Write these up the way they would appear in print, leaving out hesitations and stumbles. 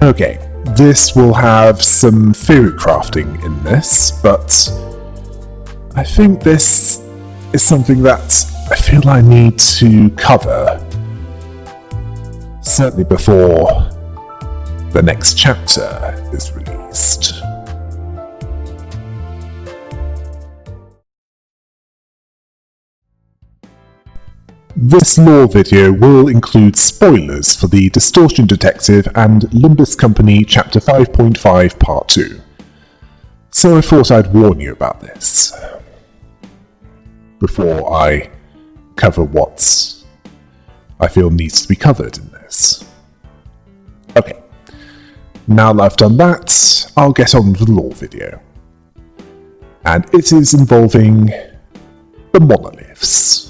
Okay, this will have some theory crafting in this, but I think this is something that I feel I need to cover, certainly before the next chapter is released. This lore video will include spoilers for the Distortion Detective and Limbus Company Chapter 5.5 Part 2, so I thought I'd warn you about this before I cover what I feel needs to be covered in this. Okay, now that I've done that, I'll get on with the lore video. And it is involving the monoliths.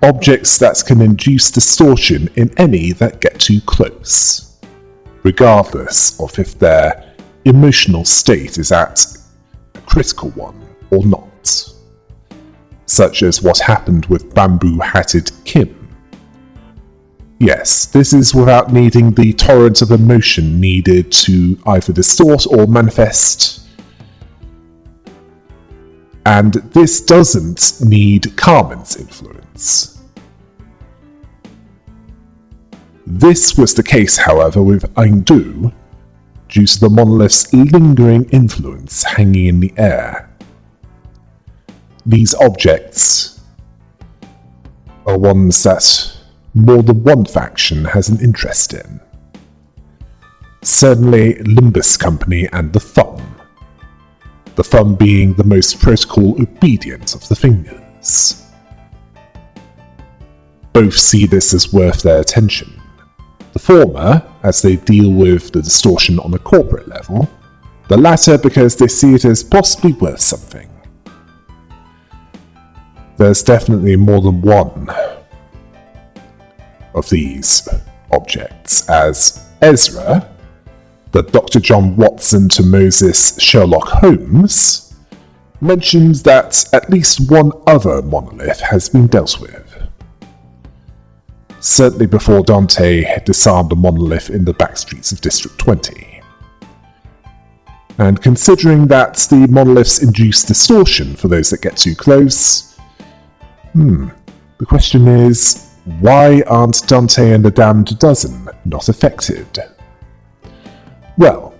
Objects that can induce distortion in any that get too close, regardless of if their emotional state is at a critical one or not. Such as what happened with Bamboo-Hatted Kim. Yes, this is without needing the torrent of emotion needed to either distort or manifest. And this doesn't need Carmen's influence. This was the case, however, with Aindu, due to the monolith's lingering influence hanging in the air. These objects are ones that more than one faction has an interest in. Certainly Limbus Company and the Thumb. The Thumb being the most protocol obedient of the Fingers. Both see this as worth their attention. The former, as they deal with the distortion on a corporate level, the latter because they see it as possibly worth something. There's definitely more than one of these objects, as Ezra, the Dr. John Watson to Moses Sherlock Holmes, mentioned that at least one other monolith has been dealt with. Certainly before Dante had disarmed a monolith in the backstreets of District 20. And considering that the monoliths induce distortion for those that get too close, the question is, why aren't Dante and the Damned Dozen not affected? Well,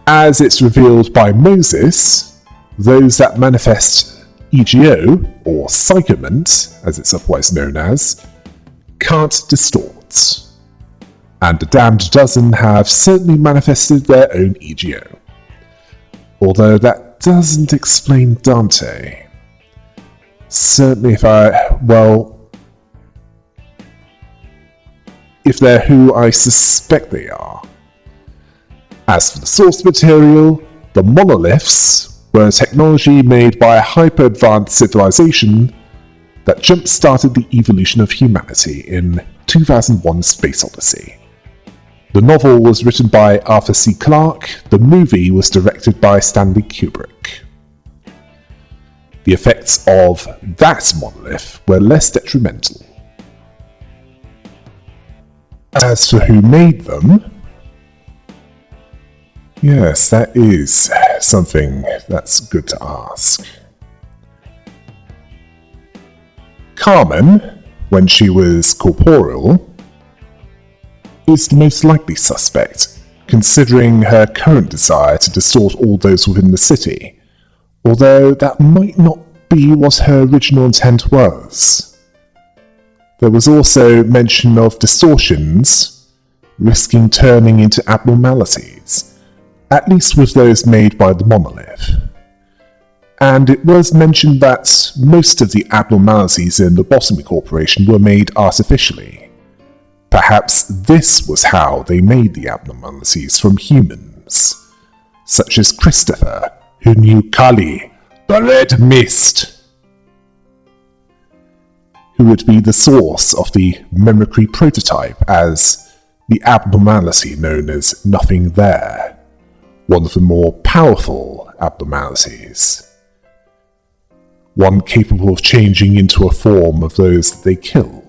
as it's revealed by Moses, those that manifest EGO, or Psychomant, as it's otherwise known as, can't distort. And the Damned Dozen have certainly manifested their own EGO. Although that doesn't explain Dante. Certainly if they're who I suspect they are. As for the source material, the monoliths were a technology made by a hyper-advanced civilization that jump-started the evolution of humanity in 2001's Space Odyssey. The novel was written by Arthur C. Clarke, the movie was directed by Stanley Kubrick. The effects of that monolith were less detrimental. As for who made them, yes, that is something that's good to ask. Carmen, when she was corporeal, is the most likely suspect, considering her current desire to distort all those within the city, although that might not be what her original intent was. There was also mention of distortions risking turning into abnormalities, at least with those made by the monolith. And it was mentioned that most of the abnormalities in the Botany Corporation were made artificially. Perhaps this was how they made the abnormalities from humans, such as Christopher, who knew Kali, the Red Mist, who would be the source of the mimicry prototype as the abnormality known as Nothing There, one of the more powerful abnormalities. One capable of changing into a form of those that they kill,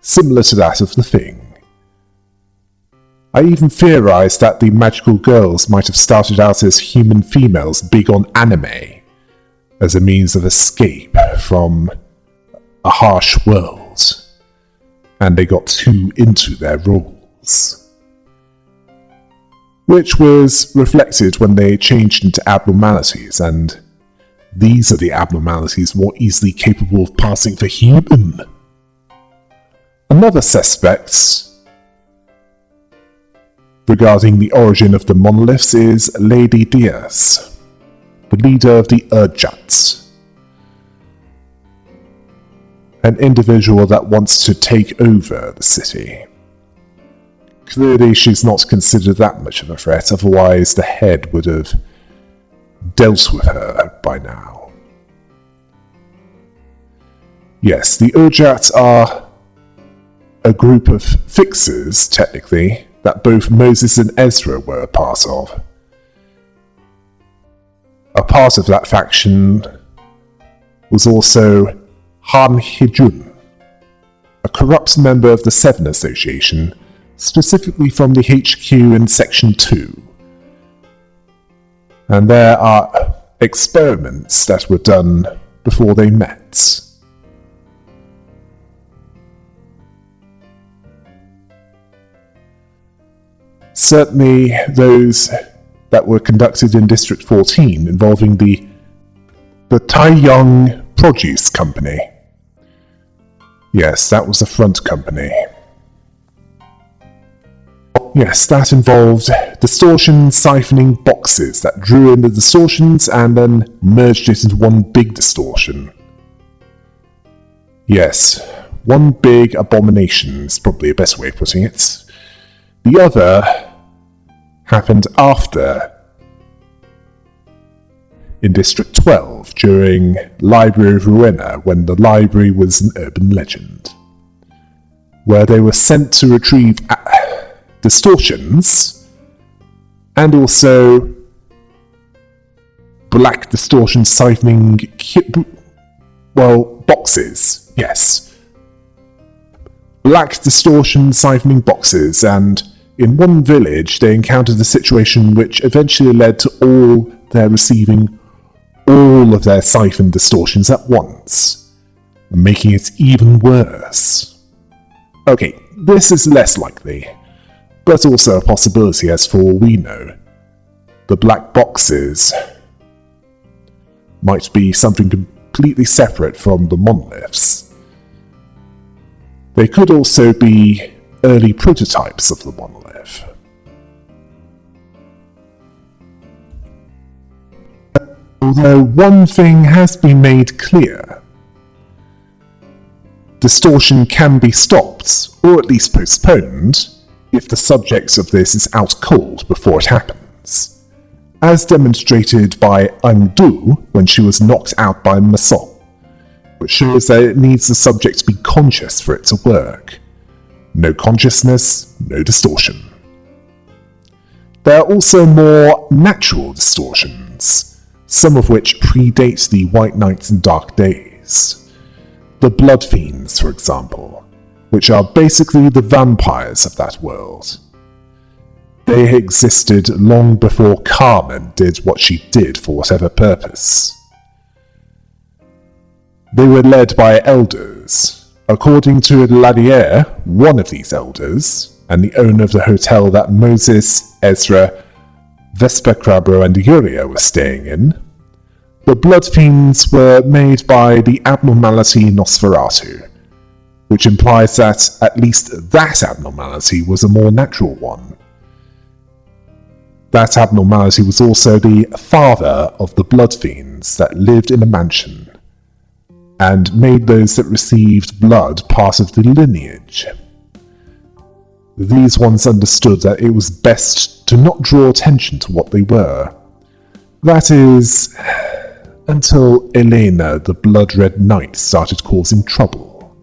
similar to that of the Thing. I even theorized that the magical girls might have started out as human females big on anime, as a means of escape from a harsh world, and they got too into their roles. Which was reflected when they changed into abnormalities, and these are the abnormalities more easily capable of passing for human. Another suspect regarding the origin of the monoliths is Lady Diaz, the leader of the Urjats, an individual that wants to take over the city. Clearly she's not considered that much of a threat, otherwise the head would have dealt with her by now. Yes, the Urjats are a group of fixers, technically, that both Moses and Ezra were a part of. A part of that faction was also Han Hijun, a corrupt member of the Seven Association, specifically from the HQ in Section 2. And there are experiments that were done before they met. Certainly those that were conducted in District 14 involving the Taiyang Produce Company. Yes, that was the front company. Yes, that involved distortion siphoning boxes that drew in the distortions and then merged it into one big distortion. Yes, one big abomination is probably a better way of putting it. The other happened after, in District 12, during Library of Rowena, when the library was an urban legend, where they were sent to retrieve distortions, and also black distortion siphoning boxes, yes. Black distortion siphoning boxes, and in one village they encountered a situation which eventually led to all their receiving all of their siphon distortions at once, making it even worse. Okay, this is less likely, but also a possibility as for all we know. The black boxes might be something completely separate from the monoliths. They could also be early prototypes of the monolith. Although one thing has been made clear. Distortion can be stopped, or at least postponed, if the subject of this is out cold before it happens, as demonstrated by Angdu when she was knocked out by Mason, which shows that it needs the subject to be conscious for it to work. No consciousness, no distortion. There are also more natural distortions, some of which predate the White Nights and Dark Days. The Blood Fiends, for example, which are basically the vampires of that world. They existed long before Carmen did what she did for whatever purpose. They were led by elders. According to Lanier, one of these elders, and the owner of the hotel that Moses, Ezra, Vespercrabro and Yuria were staying in, the Blood Fiends were made by the abnormality Nosferatu, which implies that at least that abnormality was a more natural one. That abnormality was also the father of the Blood Fiends that lived in a mansion, and made those that received blood part of the lineage. These ones understood that it was best to not draw attention to what they were. That is, until Elena, the Blood-Red Knight, started causing trouble,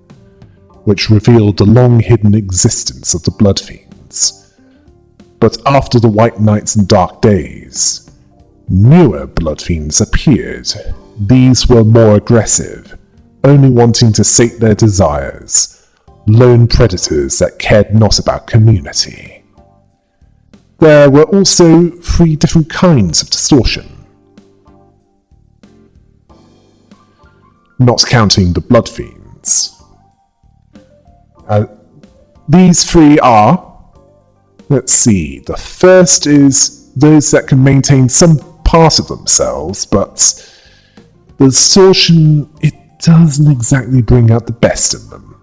which revealed the long-hidden existence of the Blood Fiends. But after the White Nights and Dark Days, newer Blood Fiends appeared. These were more aggressive, only wanting to sate their desires, lone predators that cared not about community. there were also 3 different kinds of distortion, not counting the blood fiends. These 3 are, let's see, the first is those that can maintain some part of themselves, but the distortion, it doesn't exactly bring out the best in them,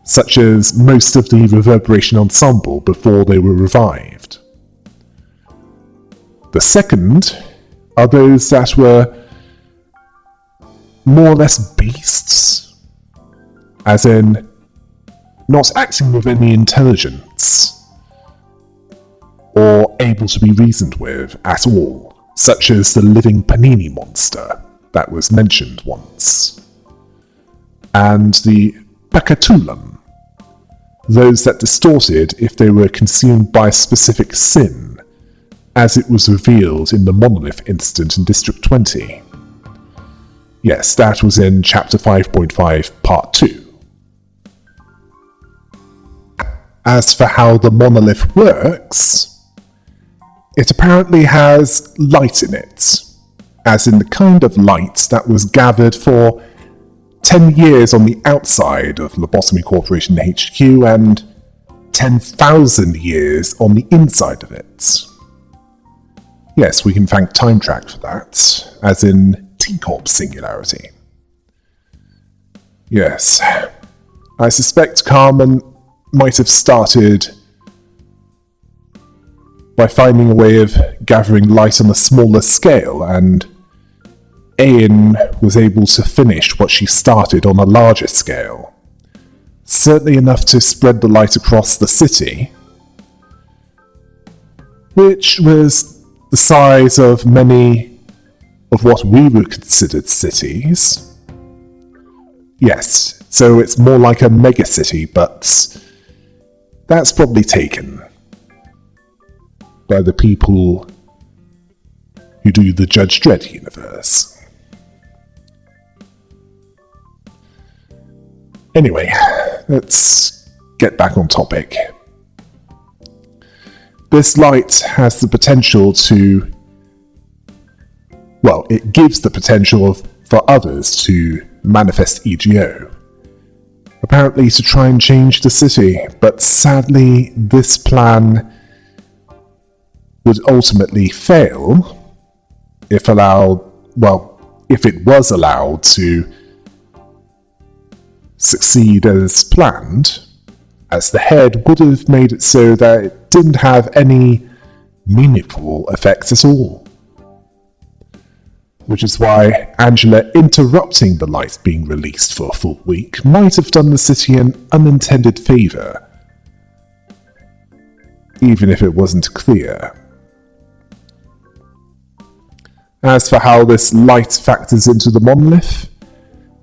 such as most of the reverberation ensemble before they were revived. The second are those that were more or less beasts, as in not acting with any intelligence or able to be reasoned with at all, such as the living panini monster that was mentioned once, and the Pacatulum, those that distorted if they were consumed by a specific sin, as it was revealed in the Monolith incident in District 20. Yes, that was in Chapter 5.5, Part 2. As for how the Monolith works, it apparently has light in it, as in the kind of light that was gathered for 10 years on the outside of Lobotomy Corporation HQ and 10,000 years on the inside of it. Yes, we can thank Time Track for that, as in T-Corp singularity. Yes, I suspect Carmen might have started by finding a way of gathering light on a smaller scale, and Ayn was able to finish what she started on a larger scale. Certainly enough to spread the light across the city, which was the size of many of what we would consider cities. Yes, so it's more like a megacity, but that's probably taken by the people who do the Judge Dredd universe. Anyway, let's get back on topic. This light has the potential to, well, it gives the potential for others to manifest EGO. Apparently to try and change the city, but sadly this plan would ultimately fail if it was allowed to succeed as planned, as the head would have made it so that it didn't have any meaningful effects at all. Which is why Angela interrupting the light being released for a full week might have done the city an unintended favour, even if it wasn't clear. As for how this light factors into the monolith,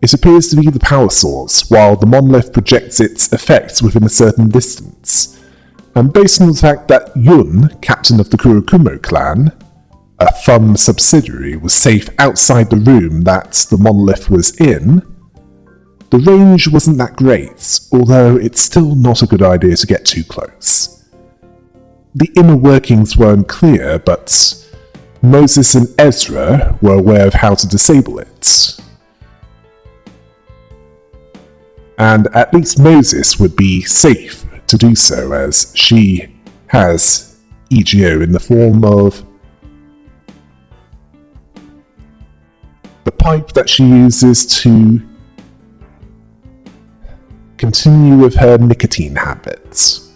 it appears to be the power source, while the monolith projects its effects within a certain distance. And based on the fact that Yun, captain of the Kurokumo clan, a Thumb subsidiary, was safe outside the room that the monolith was in, the range wasn't that great, although it's still not a good idea to get too close. The inner workings were unclear, but Moses and Ezra were aware of how to disable it. And at least Moses would be safe to do so, as she has EGO in the form of the pipe that she uses to continue with her nicotine habits.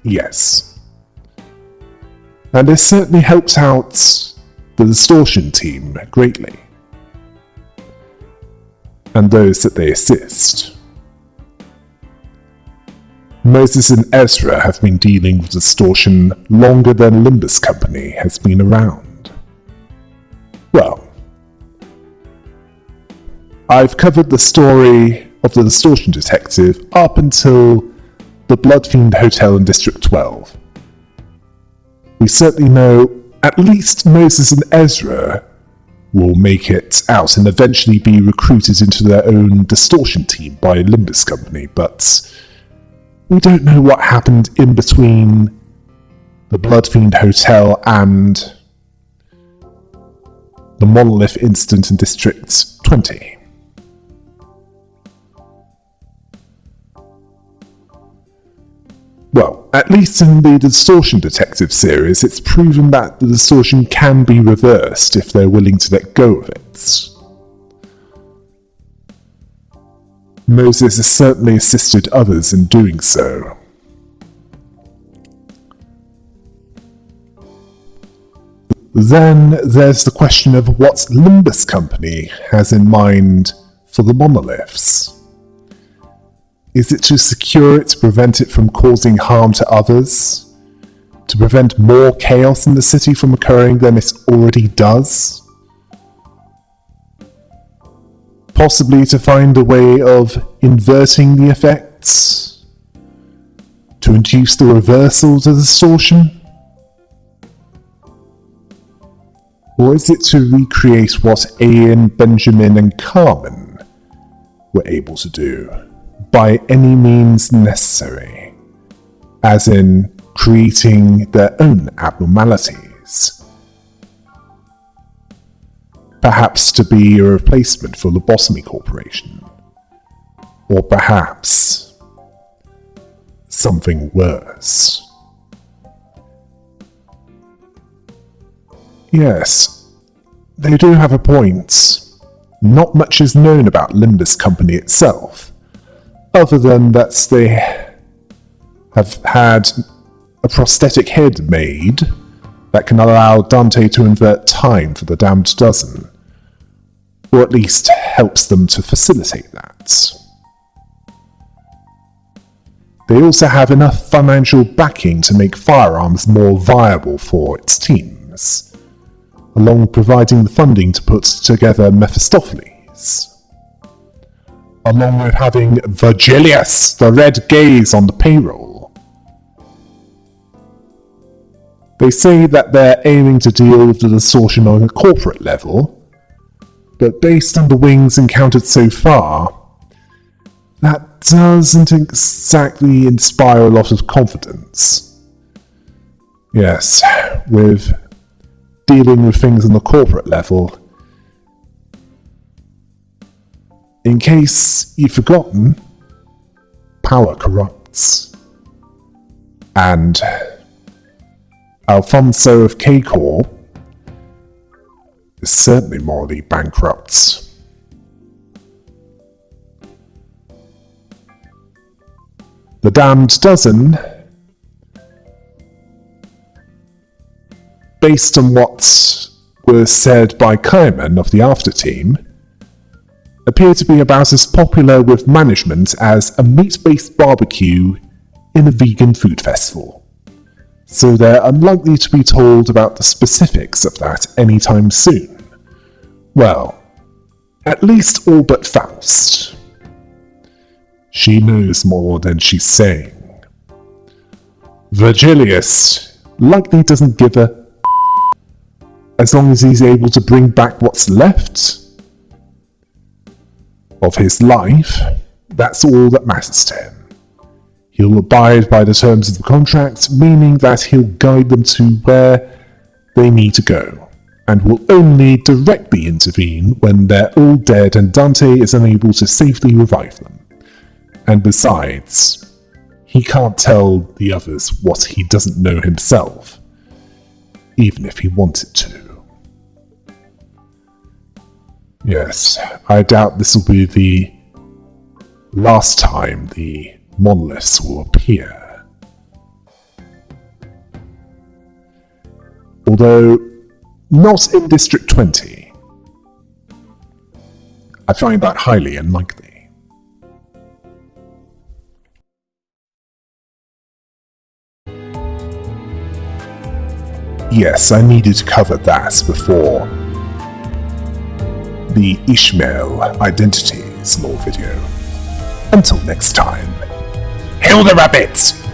Yes. And this certainly helps out the distortion team greatly, and those that they assist. Moses and Ezra have been dealing with distortion longer than Limbus Company has been around. Well, I've covered the story of the distortion detective up until the Bloodfiend Hotel in District 12. We certainly know at least Moses and Ezra will make it out and eventually be recruited into their own distortion team by Limbus company, but we don't know what happened in between the Bloodfiend Hotel and the Monolith incident in District 20. Well, at least in the Distortion Detective series, it's proven that the distortion can be reversed if they're willing to let go of it. Moses has certainly assisted others in doing so. Then there's the question of what Limbus company has in mind for the monoliths. Is it to secure it, to prevent it from causing harm to others? To prevent more chaos in the city from occurring than it already does? Possibly to find a way of inverting the effects? To induce the reversal of the distortion? Or is it to recreate what Ian, Benjamin and Carmen were able to do? By any means necessary, as in creating their own abnormalities. Perhaps to be a replacement for Lobotomy Corporation, or perhaps something worse. Yes, they do have a point. Not much is known about Limbus Company itself, other than that they have had a prosthetic head made that can allow Dante to invert time for the damned dozen, or at least helps them to facilitate that. They also have enough financial backing to make firearms more viable for its teams, along with providing the funding to put together Mephistopheles. Along with having Virgilius, the Red Gaze, on the payroll. They say that they're aiming to deal with the distortion on a corporate level, but based on the wings encountered so far, that doesn't exactly inspire a lot of confidence. Yes, with dealing with things on the corporate level, in case you've forgotten, power corrupts. And Alfonso of K-Corp is certainly morally bankrupt. The Damned Dozen, based on what was said by Kaiman of the After Team, appear to be about as popular with management as a meat-based barbecue in a vegan food festival, so they're unlikely to be told about the specifics of that anytime soon. Well, at least all but Faust. She knows more than she's saying. Virgilius likely doesn't give a as long as he's able to bring back what's left of his life. That's all that matters to him. He'll abide by the terms of the contract, meaning that he'll guide them to where they need to go, and will only directly intervene when they're all dead and Dante is unable to safely revive them. And besides, he can't tell the others what he doesn't know himself, even if he wanted to. Yes, I doubt this will be the last time the monoliths will appear. Although, not in District 20. I find that highly unlikely. Yes, I needed to cover that before the Ishmael Identities lore video. Until next time, hail the rabbits!